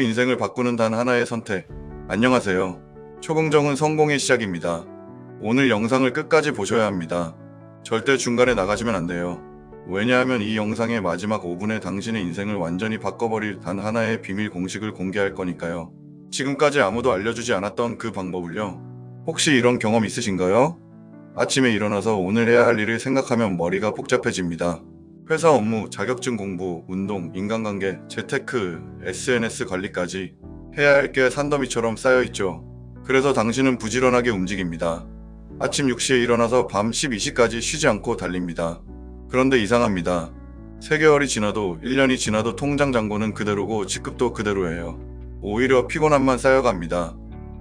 인생을 바꾸는 단 하나의 선택. 안녕하세요. 초긍정은 성공의 시작입니다. 오늘 영상을 끝까지 보셔야 합니다. 절대 중간에 나가시면 안 돼요. 왜냐하면 이 영상의 마지막 5분에 당신의 인생을 완전히 바꿔버릴 단 하나의 비밀 공식을 공개할 거니까요. 지금까지 아무도 알려주지 않았던 그 방법을요. 혹시 이런 경험 있으신가요? 아침에 일어나서 오늘 해야 할 일을 생각하면 머리가 복잡해집니다. 회사 업무, 자격증 공부, 운동, 인간관계, 재테크, SNS 관리까지 해야 할 게 산더미처럼 쌓여있죠. 그래서 당신은 부지런하게 움직입니다. 아침 6시에 일어나서 밤 12시까지 쉬지 않고 달립니다. 그런데 이상합니다. 3개월이 지나도 1년이 지나도 통장 잔고는 그대로고 직급도 그대로예요. 오히려 피곤함만 쌓여갑니다.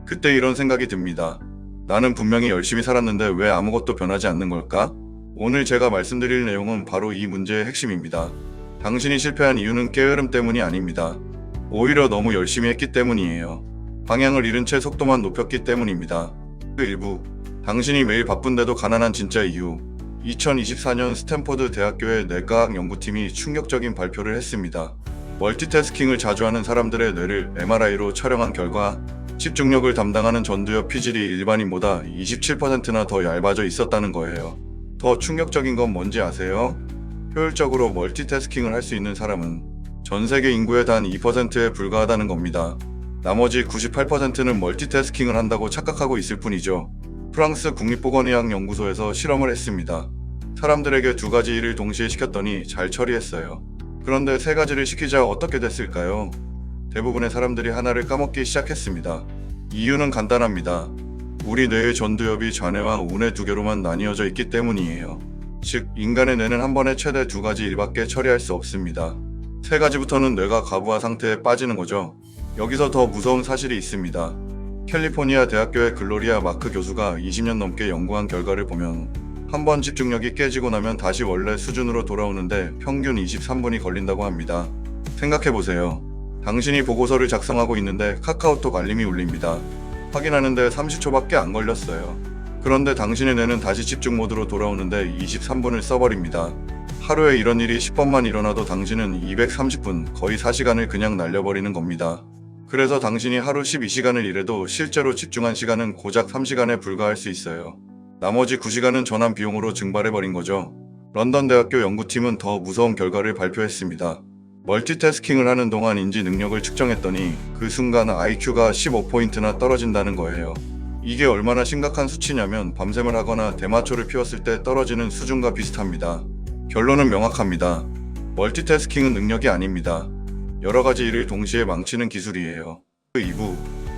그때 이런 생각이 듭니다. 나는 분명히 열심히 살았는데 왜 아무것도 변하지 않는 걸까? 오늘 제가 말씀드릴 내용은 바로 이 문제의 핵심입니다. 당신이 실패한 이유는 게으름 때문이 아닙니다. 오히려 너무 열심히 했기 때문이에요. 방향을 잃은 채 속도만 높였기 때문입니다. 그 일부, 당신이 매일 바쁜데도 가난한 진짜 이유. 2024년 스탠포드 대학교의 뇌과학 연구팀이 충격적인 발표를 했습니다. 멀티태스킹을 자주 하는 사람들의 뇌를 MRI로 촬영한 결과 집중력을 담당하는 전두엽 피질이 일반인보다 27%나 더 얇아져 있었다는 거예요. 더 충격적인 건 뭔지 아세요? 효율적으로 멀티태스킹을 할 수 있는 사람은 전 세계 인구의 단 2%에 불과하다는 겁니다. 나머지 98%는 멀티태스킹을 한다고 착각하고 있을 뿐이죠. 프랑스 국립보건의학연구소에서 실험을 했습니다. 사람들에게 2가지 일을 동시에 시켰더니 잘 처리했어요. 그런데 3가지를 시키자 어떻게 됐을까요? 대부분의 사람들이 하나를 까먹기 시작했습니다. 이유는 간단합니다. 우리 뇌의 전두엽이 좌뇌와 우뇌 2개로만 나뉘어져 있기 때문이에요. 즉, 인간의 뇌는 한 번에 최대 2가지 일밖에 처리할 수 없습니다. 3가지부터는 뇌가 과부하 상태에 빠지는 거죠. 여기서 더 무서운 사실이 있습니다. 캘리포니아 대학교의 글로리아 마크 교수가 20년 넘게 연구한 결과를 보면 한 번 집중력이 깨지고 나면 다시 원래 수준으로 돌아오는데 평균 23분이 걸린다고 합니다. 생각해보세요. 당신이 보고서를 작성하고 있는데 카카오톡 알림이 울립니다. 확인하는데 30초밖에 안 걸렸어요. 그런데 당신의 뇌는 다시 집중 모드로 돌아오는데 23분을 써버립니다. 하루에 이런 일이 10번만 일어나도 당신은 230분, 거의 4시간을 그냥 날려버리는 겁니다. 그래서 당신이 하루 12시간을 일해도 실제로 집중한 시간은 고작 3시간에 불과할 수 있어요. 나머지 9시간은 전환 비용으로 증발해버린 거죠. 런던 대학교 연구팀은 더 무서운 결과를 발표했습니다. 멀티태스킹을 하는 동안 인지 능력을 측정했더니 그 순간 IQ가 15포인트나 떨어진다는 거예요. 이게 얼마나 심각한 수치냐면 밤샘을 하거나 대마초를 피웠을 때 떨어지는 수준과 비슷합니다. 결론은 명확합니다. 멀티태스킹은 능력이 아닙니다. 여러 가지 일을 동시에 망치는 기술이에요. 그 2부,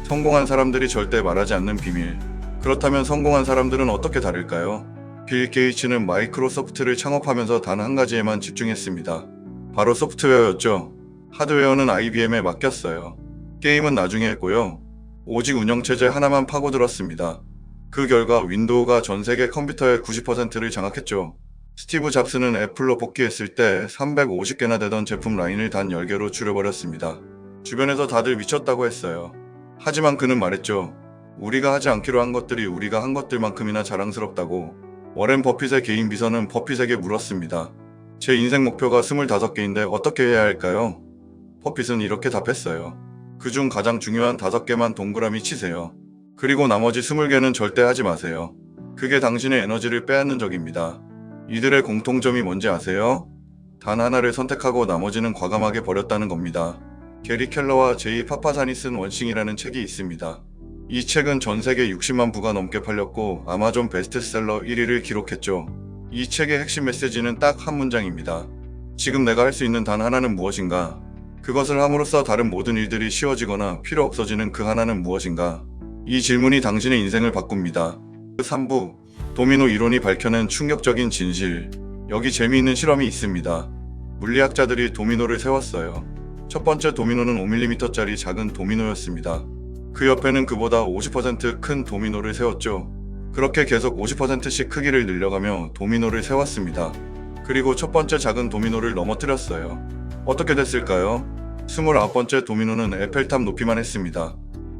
성공한 사람들이 절대 말하지 않는 비밀. 그렇다면 성공한 사람들은 어떻게 다를까요? 빌 게이츠는 마이크로소프트를 창업하면서 단 한 가지에만 집중했습니다. 바로 소프트웨어였죠. 하드웨어는 IBM에 맡겼어요. 게임은 나중에 했고요. 오직 운영체제 하나만 파고들었습니다. 그 결과 윈도우가 전 세계 컴퓨터의 90%를 장악했죠. 스티브 잡스는 애플로 복귀했을 때 350개나 되던 제품 라인을 단 10개로 줄여버렸습니다. 주변에서 다들 미쳤다고 했어요. 하지만 그는 말했죠. 우리가 하지 않기로 한 것들이 우리가 한 것들만큼이나 자랑스럽다고. 워렌 버핏의 개인 비서는 버핏에게 물었습니다. 제 인생 목표가 25개인데 어떻게 해야 할까요? 버핏은 이렇게 답했어요. 그중 가장 중요한 5개만 동그라미 치세요. 그리고 나머지 20개는 절대 하지 마세요. 그게 당신의 에너지를 빼앗는 적입니다. 이들의 공통점이 뭔지 아세요? 단 하나를 선택하고 나머지는 과감하게 버렸다는 겁니다. 게리 켈러와 제이 파파산이 쓴 원싱이라는 책이 있습니다. 이 책은 전 세계 60만 부가 넘게 팔렸고 아마존 베스트셀러 1위를 기록했죠. 이 책의 핵심 메시지는 딱 한 문장입니다. 지금 내가 할 수 있는 단 하나는 무엇인가? 그것을 함으로써 다른 모든 일들이 쉬워지거나 필요 없어지는 그 하나는 무엇인가? 이 질문이 당신의 인생을 바꿉니다. 3부, 도미노 이론이 밝혀낸 충격적인 진실. 여기 재미있는 실험이 있습니다. 물리학자들이 도미노를 세웠어요. 첫 번째 도미노는 5mm짜리 작은 도미노였습니다. 그 옆에는 그보다 50% 큰 도미노를 세웠죠. 그렇게 계속 50%씩 크기를 늘려가며 도미노를 세웠습니다. 그리고 첫 번째 작은 도미노를 넘어뜨렸어요. 어떻게 됐을까요? 29번째 도미노는 에펠탑 높이만 했습니다.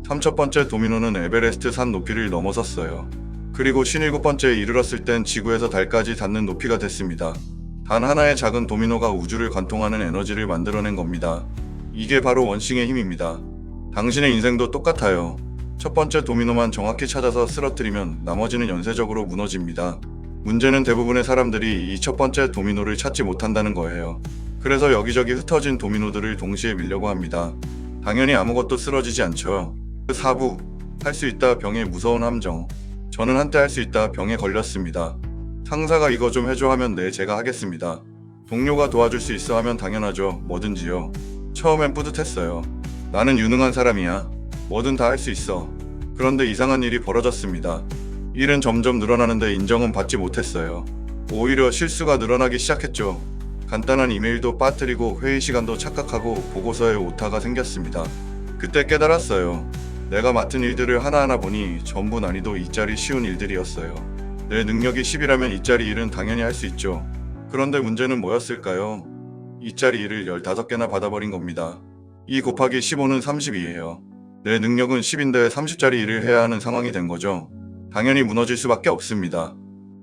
30번째 도미노는 에베레스트 산 높이를 넘어섰어요. 그리고 57번째에 이르렀을 땐 지구에서 달까지 닿는 높이가 됐습니다. 단 하나의 작은 도미노가 우주를 관통하는 에너지를 만들어낸 겁니다. 이게 바로 원싱의 힘입니다. 당신의 인생도 똑같아요. 첫 번째 도미노만 정확히 찾아서 쓰러뜨리면 나머지는 연쇄적으로 무너집니다. 문제는 대부분의 사람들이 이 첫 번째 도미노를 찾지 못한다는 거예요. 그래서 여기저기 흩어진 도미노들을 동시에 밀려고 합니다. 당연히 아무것도 쓰러지지 않죠. 4부 할 수 있다 병의 무서운 함정. 저는 한때 할 수 있다 병에 걸렸습니다. 상사가 이거 좀 해줘 하면 네 제가 하겠습니다. 동료가 도와줄 수 있어 하면 당연하죠. 뭐든지요. 처음엔 뿌듯했어요. 나는 유능한 사람이야. 뭐든 다 할 수 있어. 그런데 이상한 일이 벌어졌습니다. 일은 점점 늘어나는데 인정은 받지 못했어요. 오히려 실수가 늘어나기 시작했죠. 간단한 이메일도 빠뜨리고 회의 시간도 착각하고 보고서에 오타가 생겼습니다. 그때 깨달았어요. 내가 맡은 일들을 하나하나 보니 전부 난이도 2짜리 쉬운 일들이었어요. 내 능력이 10이라면 2짜리 일은 당연히 할 수 있죠. 그런데 문제는 뭐였을까요? 2짜리 일을 15개나 받아버린 겁니다. 2 곱하기 15는 32예요. 내 능력은 10인데 30짜리 일을 해야 하는 상황이 된 거죠. 당연히 무너질 수밖에 없습니다.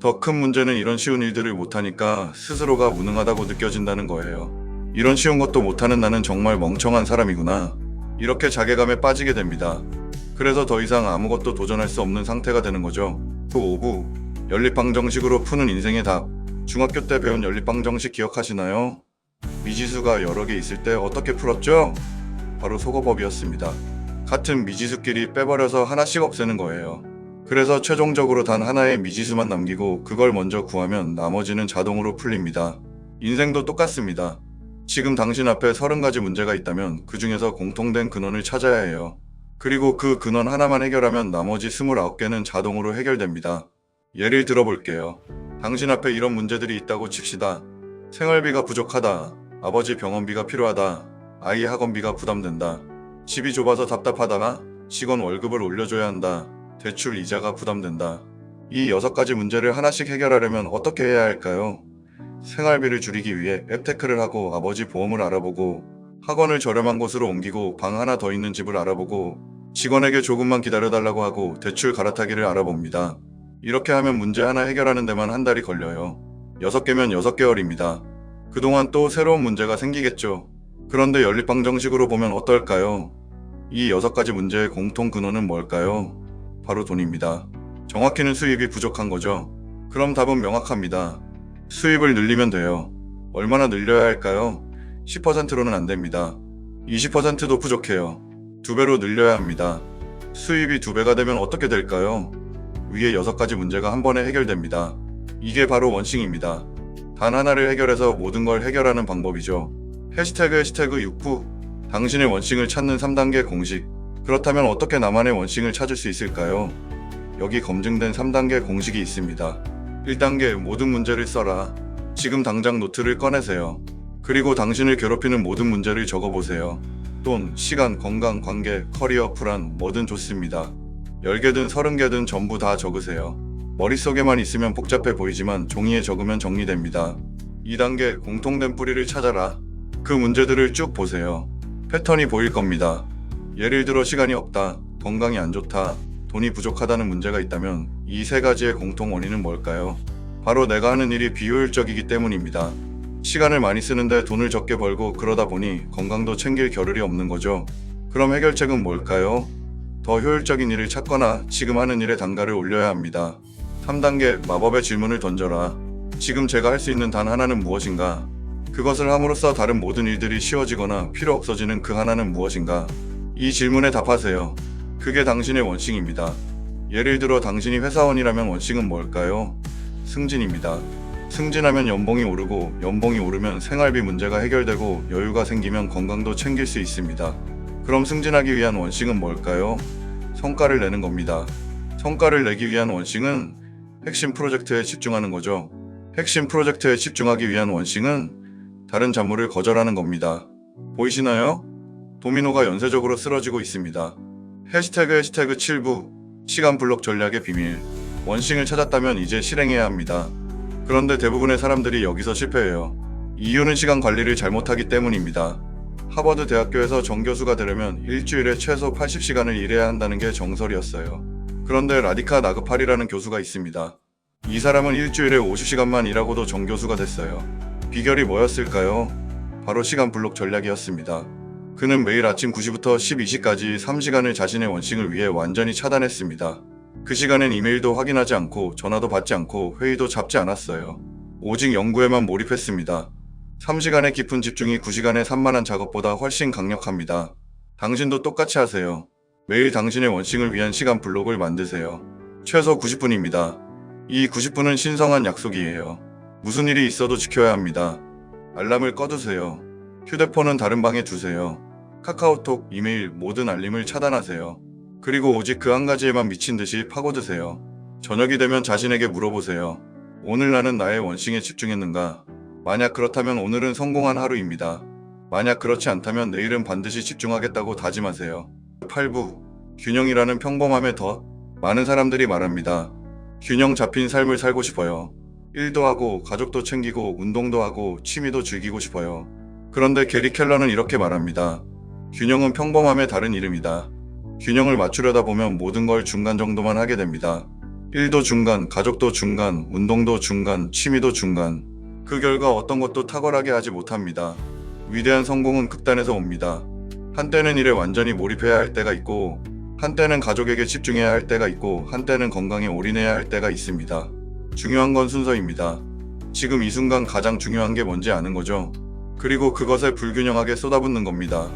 더 큰 문제는 이런 쉬운 일들을 못하니까 스스로가 무능하다고 느껴진다는 거예요. 이런 쉬운 것도 못하는 나는 정말 멍청한 사람이구나. 이렇게 자괴감에 빠지게 됩니다. 그래서 더 이상 아무것도 도전할 수 없는 상태가 되는 거죠. 그 5부 연립방정식으로 푸는 인생의 답. 중학교 때 배운 연립방정식 기억하시나요? 미지수가 여러 개 있을 때 어떻게 풀었죠? 바로 속어법이었습니다. 같은 미지수끼리 빼버려서 하나씩 없애는 거예요. 그래서 최종적으로 단 하나의 미지수만 남기고 그걸 먼저 구하면 나머지는 자동으로 풀립니다. 인생도 똑같습니다. 지금 당신 앞에 30가지 문제가 있다면 그 중에서 공통된 근원을 찾아야 해요. 그리고 그 근원 하나만 해결하면 나머지 29개는 자동으로 해결됩니다. 예를 들어볼게요. 당신 앞에 이런 문제들이 있다고 칩시다. 생활비가 부족하다. 아버지 병원비가 필요하다. 아이 학원비가 부담된다. 집이 좁아서 답답하다가 직원 월급을 올려줘야 한다. 대출 이자가 부담된다. 이 6가지 문제를 하나씩 해결하려면 어떻게 해야 할까요? 생활비를 줄이기 위해 앱테크를 하고 아버지 보험을 알아보고 학원을 저렴한 곳으로 옮기고 방 하나 더 있는 집을 알아보고 직원에게 조금만 기다려달라고 하고 대출 갈아타기를 알아봅니다. 이렇게 하면 문제 하나 해결하는 데만 한 달이 걸려요. 6개면 6개월입니다. 그동안 또 새로운 문제가 생기겠죠. 그런데 연립방정식으로 보면 어떨까요? 이 6가지 문제의 공통 근원은 뭘까요? 바로 돈입니다. 정확히는 수입이 부족한 거죠. 그럼 답은 명확합니다. 수입을 늘리면 돼요. 얼마나 늘려야 할까요? 10%로는 안 됩니다. 20%도 부족해요. 2배로 늘려야 합니다. 수입이 2배가 되면 어떻게 될까요? 위에 6가지 문제가 한 번에 해결됩니다. 이게 바로 원싱입니다. 단 하나를 해결해서 모든 걸 해결하는 방법이죠. 해시태그 6부 당신의 원싱을 찾는 3단계 공식. 그렇다면 어떻게 나만의 원싱을 찾을 수 있을까요? 여기 검증된 3단계 공식이 있습니다. 1단계 모든 문제를 써라. 지금 당장 노트를 꺼내세요. 그리고 당신을 괴롭히는 모든 문제를 적어보세요. 돈, 시간, 건강, 관계, 커리어, 불안, 뭐든 좋습니다. 10개든 30개든 전부 다 적으세요. 머릿속에만 있으면 복잡해 보이지만 종이에 적으면 정리됩니다. 2단계 공통된 뿌리를 찾아라. 그 문제들을 쭉 보세요. 패턴이 보일 겁니다. 예를 들어 시간이 없다, 건강이 안 좋다, 돈이 부족하다는 문제가 있다면 이 3가지의 공통 원인은 뭘까요? 바로 내가 하는 일이 비효율적이기 때문입니다. 시간을 많이 쓰는데 돈을 적게 벌고 그러다 보니 건강도 챙길 겨를이 없는 거죠. 그럼 해결책은 뭘까요? 더 효율적인 일을 찾거나 지금 하는 일의 단가를 올려야 합니다. 3단계 마법의 질문을 던져라. 지금 제가 할 수 있는 단 하나는 무엇인가? 그것을 함으로써 다른 모든 일들이 쉬워지거나 필요 없어지는 그 하나는 무엇인가? 이 질문에 답하세요. 그게 당신의 원싱입니다. 예를 들어 당신이 회사원이라면 원싱은 뭘까요? 승진입니다. 승진하면 연봉이 오르고 연봉이 오르면 생활비 문제가 해결되고 여유가 생기면 건강도 챙길 수 있습니다. 그럼 승진하기 위한 원싱은 뭘까요? 성과를 내는 겁니다. 성과를 내기 위한 원싱은 핵심 프로젝트에 집중하는 거죠. 핵심 프로젝트에 집중하기 위한 원싱은 다른 잡무를 거절하는 겁니다. 보이시나요? 도미노가 연쇄적으로 쓰러지고 있습니다. 해시태그 7부 시간 블록 전략의 비밀. 원싱을 찾았다면 이제 실행해야 합니다. 그런데 대부분의 사람들이 여기서 실패해요. 이유는 시간 관리를 잘못하기 때문입니다. 하버드 대학교에서 정교수가 되려면 일주일에 최소 80시간을 일해야 한다는 게 정설이었어요. 그런데 라디카 나그팔이라는 교수가 있습니다. 이 사람은 일주일에 50시간만 일하고도 정교수가 됐어요. 비결이 뭐였을까요? 바로 시간 블록 전략이었습니다. 그는 매일 아침 9시부터 12시까지 3시간을 자신의 원싱을 위해 완전히 차단했습니다. 그 시간엔 이메일도 확인하지 않고 전화도 받지 않고 회의도 잡지 않았어요. 오직 연구에만 몰입했습니다. 3시간의 깊은 집중이 9시간의 산만한 작업보다 훨씬 강력합니다. 당신도 똑같이 하세요. 매일 당신의 원싱을 위한 시간 블록을 만드세요. 최소 90분입니다. 이 90분은 신성한 약속이에요. 무슨 일이 있어도 지켜야 합니다. 알람을 꺼두세요. 휴대폰은 다른 방에 두세요. 카카오톡, 이메일, 모든 알림을 차단하세요. 그리고 오직 그 한 가지에만 미친 듯이 파고드세요. 저녁이 되면 자신에게 물어보세요. 오늘 나는 나의 원싱에 집중했는가? 만약 그렇다면 오늘은 성공한 하루입니다. 만약 그렇지 않다면 내일은 반드시 집중하겠다고 다짐하세요. 8부. 균형이라는 평범함에 더 많은 사람들이 말합니다. 균형 잡힌 삶을 살고 싶어요. 일도 하고 가족도 챙기고 운동도 하고 취미도 즐기고 싶어요. 그런데 게리 켈러는 이렇게 말합니다. 균형은 평범함의 다른 이름이다. 균형을 맞추려다 보면 모든 걸 중간 정도만 하게 됩니다. 일도 중간, 가족도 중간, 운동도 중간, 취미도 중간. 그 결과 어떤 것도 탁월하게 하지 못합니다. 위대한 성공은 극단에서 옵니다. 한때는 일에 완전히 몰입해야 할 때가 있고, 한때는 가족에게 집중해야 할 때가 있고, 한때는 건강에 올인해야 할 때가 있습니다. 중요한 건 순서입니다. 지금 이 순간 가장 중요한 게 뭔지 아는 거죠. 그리고 그것에 불균형하게 쏟아붓는 겁니다.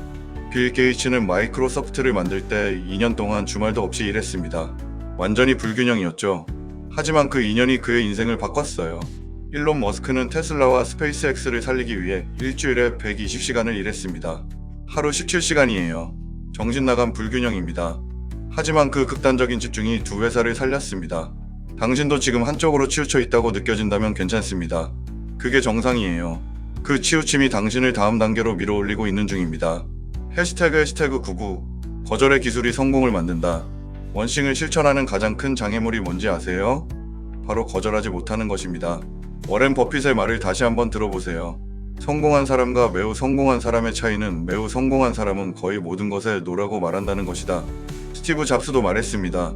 빌 게이츠는 마이크로소프트를 만들 때 2년 동안 주말도 없이 일했습니다. 완전히 불균형이었죠. 하지만 그 2년이 그의 인생을 바꿨어요. 일론 머스크는 테슬라와 스페이스X를 살리기 위해 일주일에 120시간을 일했습니다. 하루 17시간이에요. 정신 나간 불균형입니다. 하지만 그 극단적인 집중이 두 회사를 살렸습니다. 당신도 지금 한쪽으로 치우쳐 있다고 느껴진다면 괜찮습니다. 그게 정상이에요. 그 치우침이 당신을 다음 단계로 밀어올리고 있는 중입니다. 해시태그 99 거절의 기술이 성공을 만든다. 원싱을 실천하는 가장 큰 장애물이 뭔지 아세요? 바로 거절하지 못하는 것입니다. 워렌 버핏의 말을 다시 한번 들어보세요. 성공한 사람과 매우 성공한 사람의 차이는 매우 성공한 사람은 거의 모든 것에 노라고 말한다는 것이다. 스티브 잡스도 말했습니다.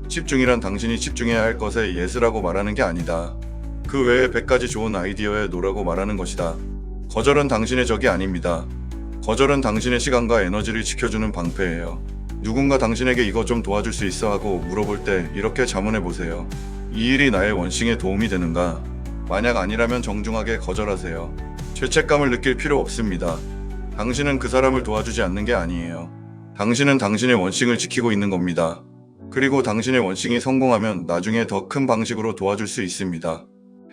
집중이란 당신이 집중해야 할 것에 예스라고 말하는 게 아니다. 그 외에 100가지 좋은 아이디어에 노라고 말하는 것이다. 거절은 당신의 적이 아닙니다. 거절은 당신의 시간과 에너지를 지켜주는 방패예요. 누군가 당신에게 이거 좀 도와줄 수 있어 하고 물어볼 때 이렇게 자문해보세요. 이 일이 나의 원싱에 도움이 되는가? 만약 아니라면 정중하게 거절하세요. 죄책감을 느낄 필요 없습니다. 당신은 그 사람을 도와주지 않는 게 아니에요. 당신은 당신의 원싱을 지키고 있는 겁니다. 그리고 당신의 원싱이 성공하면 나중에 더 큰 방식으로 도와줄 수 있습니다.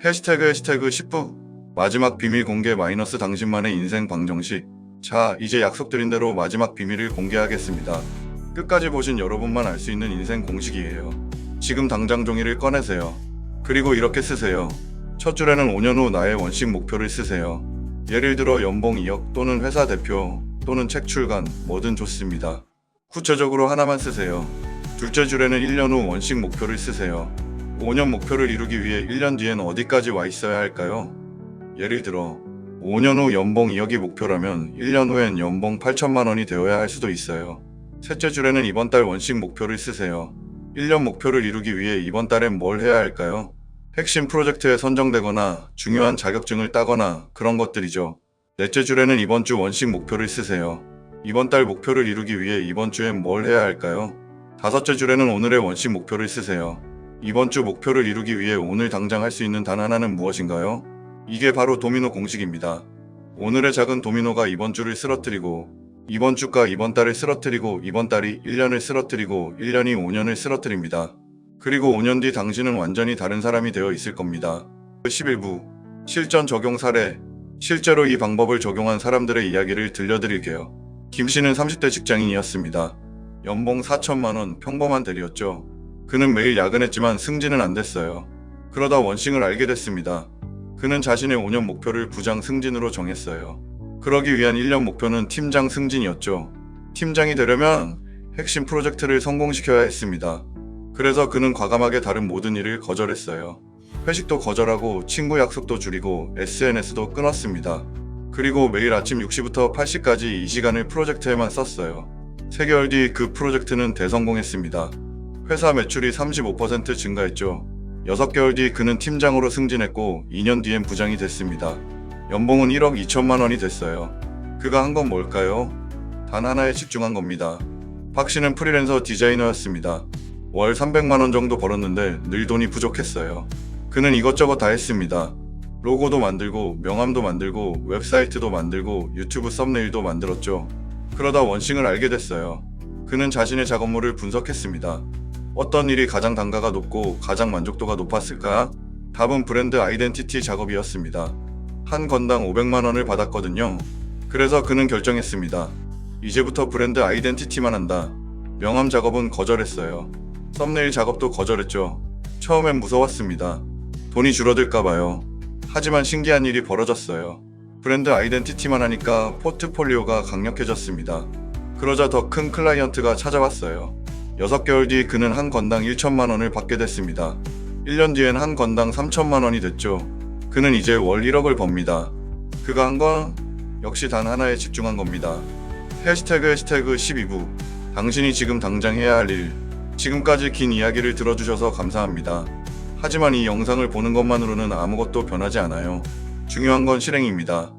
해시태그 10부 마지막 비밀 공개 마이너스 당신만의 인생 방정식. 자, 이제 약속드린 대로 마지막 비밀을 공개하겠습니다. 끝까지 보신 여러분만 알 수 있는 인생 공식이에요. 지금 당장 종이를 꺼내세요. 그리고 이렇게 쓰세요. 첫 줄에는 5년 후 나의 원식 목표를 쓰세요. 예를 들어 연봉 2억 또는 회사 대표 또는 책 출간 뭐든 좋습니다. 구체적으로 하나만 쓰세요. 둘째 줄에는 1년 후 원식 목표를 쓰세요. 5년 목표를 이루기 위해 1년 뒤엔 어디까지 와 있어야 할까요? 예를 들어 5년 후 연봉 2억이 목표라면 1년 후엔 연봉 8천만 원이 되어야 할 수도 있어요. 셋째 줄에는 이번 달 원식 목표를 쓰세요. 1년 목표를 이루기 위해 이번 달엔 뭘 해야 할까요? 핵심 프로젝트에 선정되거나 중요한 자격증을 따거나 그런 것들이죠. 넷째 줄에는 이번 주 원식 목표를 쓰세요. 이번 달 목표를 이루기 위해 이번 주엔 뭘 해야 할까요? 다섯째 줄에는 오늘의 원식 목표를 쓰세요. 이번 주 목표를 이루기 위해 오늘 당장 할 수 있는 단 하나는 무엇인가요? 이게 바로 도미노 공식입니다. 오늘의 작은 도미노가 이번 주를 쓰러뜨리고 이번 주가 이번 달을 쓰러뜨리고 이번 달이 1년을 쓰러뜨리고 1년이 5년을 쓰러뜨립니다. 그리고 5년 뒤 당신은 완전히 다른 사람이 되어 있을 겁니다. 11부 실전 적용 사례. 실제로 이 방법을 적용한 사람들의 이야기를 들려드릴게요. 김 씨는 30대 직장인이었습니다. 연봉 4천만 원 평범한 대리였죠. 그는 매일 야근했지만 승진은 안 됐어요. 그러다 원싱을 알게 됐습니다. 그는 자신의 5년 목표를 부장 승진으로 정했어요. 그러기 위한 1년 목표는 팀장 승진이었죠. 팀장이 되려면 핵심 프로젝트를 성공시켜야 했습니다. 그래서 그는 과감하게 다른 모든 일을 거절했어요. 회식도 거절하고 친구 약속도 줄이고 SNS도 끊었습니다. 그리고 매일 아침 6시부터 8시까지 이 시간을 프로젝트에만 썼어요. 3개월 뒤 그 프로젝트는 대성공했습니다. 회사 매출이 35% 증가했죠. 6개월 뒤 그는 팀장으로 승진했고 2년 뒤엔 부장이 됐습니다. 연봉은 1억 2천만 원이 됐어요. 그가 한 건 뭘까요? 단 하나에 집중한 겁니다. 박 씨는 프리랜서 디자이너였습니다. 월 300만 원 정도 벌었는데 늘 돈이 부족했어요. 그는 이것저것 다 했습니다. 로고도 만들고 명함도 만들고 웹사이트도 만들고 유튜브 썸네일도 만들었죠. 그러다 원싱을 알게 됐어요. 그는 자신의 작업물을 분석했습니다. 어떤 일이 가장 단가가 높고 가장 만족도가 높았을까? 답은 브랜드 아이덴티티 작업이었습니다. 한 건당 500만 원을 받았거든요. 그래서 그는 결정했습니다. 이제부터 브랜드 아이덴티티만 한다. 명함 작업은 거절했어요. 썸네일 작업도 거절했죠. 처음엔 무서웠습니다. 돈이 줄어들까봐요. 하지만 신기한 일이 벌어졌어요. 브랜드 아이덴티티만 하니까 포트폴리오가 강력해졌습니다. 그러자 더 큰 클라이언트가 찾아왔어요. 6개월 뒤 그는 한 건당 1천만 원을 받게 됐습니다. 1년 뒤엔 한 건당 3천만 원이 됐죠. 그는 이제 월 1억을 법니다. 그가 한 건 역시 단 하나에 집중한 겁니다. 해시태그 12부. 당신이 지금 당장 해야 할 일. 지금까지 긴 이야기를 들어주셔서 감사합니다. 하지만 이 영상을 보는 것만으로는 아무것도 변하지 않아요. 중요한 건 실행입니다.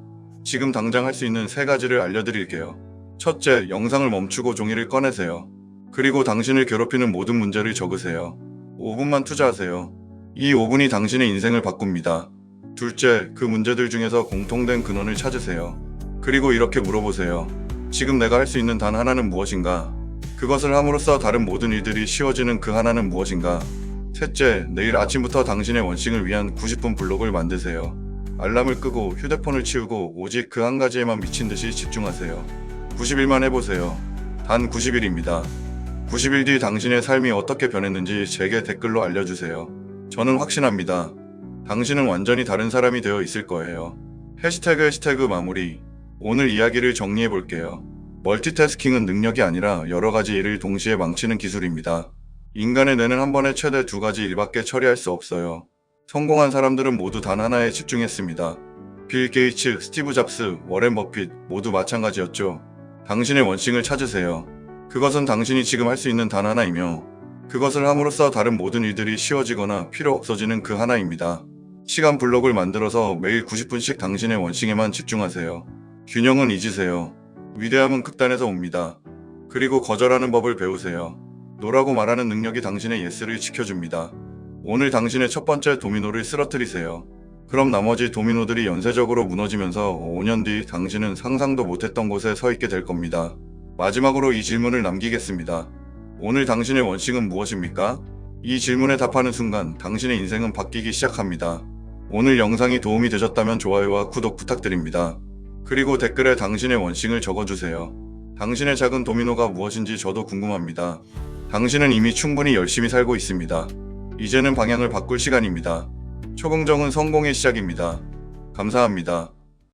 지금 당장 할 수 있는 3가지를 알려드릴게요. 첫째, 영상을 멈추고 종이를 꺼내세요. 그리고 당신을 괴롭히는 모든 문제를 적으세요. 5분만 투자하세요. 이 5분이 당신의 인생을 바꿉니다. 둘째, 그 문제들 중에서 공통된 근원을 찾으세요. 그리고 이렇게 물어보세요. 지금 내가 할 수 있는 단 하나는 무엇인가? 그것을 함으로써 다른 모든 일들이 쉬워지는 그 하나는 무엇인가? 셋째, 내일 아침부터 당신의 원싱을 위한 90분 블록을 만드세요. 알람을 끄고 휴대폰을 치우고 오직 그 한 가지에만 미친 듯이 집중하세요. 90일만 해보세요. 단 90일입니다. 90일 뒤 당신의 삶이 어떻게 변했는지 제게 댓글로 알려주세요. 저는 확신합니다. 당신은 완전히 다른 사람이 되어 있을 거예요. 해시태그 마무리. 오늘 이야기를 정리해 볼게요. 멀티태스킹은 능력이 아니라 여러 가지 일을 동시에 망치는 기술입니다. 인간의 뇌는 한 번에 최대 2가지 일밖에 처리할 수 없어요. 성공한 사람들은 모두 단 하나에 집중했습니다. 빌 게이츠, 스티브 잡스, 워렌 버핏 모두 마찬가지였죠. 당신의 원싱을 찾으세요. 그것은 당신이 지금 할 수 있는 단 하나이며 그것을 함으로써 다른 모든 일들이 쉬워지거나 필요 없어지는 그 하나입니다. 시간 블록을 만들어서 매일 90분씩 당신의 원싱에만 집중하세요. 균형은 잊으세요. 위대함은 극단에서 옵니다. 그리고 거절하는 법을 배우세요. 노라고 말하는 능력이 당신의 예스를 지켜줍니다. 오늘 당신의 첫 번째 도미노를 쓰러뜨리세요. 그럼 나머지 도미노들이 연쇄적으로 무너지면서 5년 뒤 당신은 상상도 못했던 곳에 서 있게 될 겁니다. 마지막으로 이 질문을 남기겠습니다. 오늘 당신의 원싱은 무엇입니까? 이 질문에 답하는 순간 당신의 인생은 바뀌기 시작합니다. 오늘 영상이 도움이 되셨다면 좋아요와 구독 부탁드립니다. 그리고 댓글에 당신의 원싱을 적어주세요. 당신의 작은 도미노가 무엇인지 저도 궁금합니다. 당신은 이미 충분히 열심히 살고 있습니다. 이제는 방향을 바꿀 시간입니다. 초긍정은 성공의 시작입니다. 감사합니다.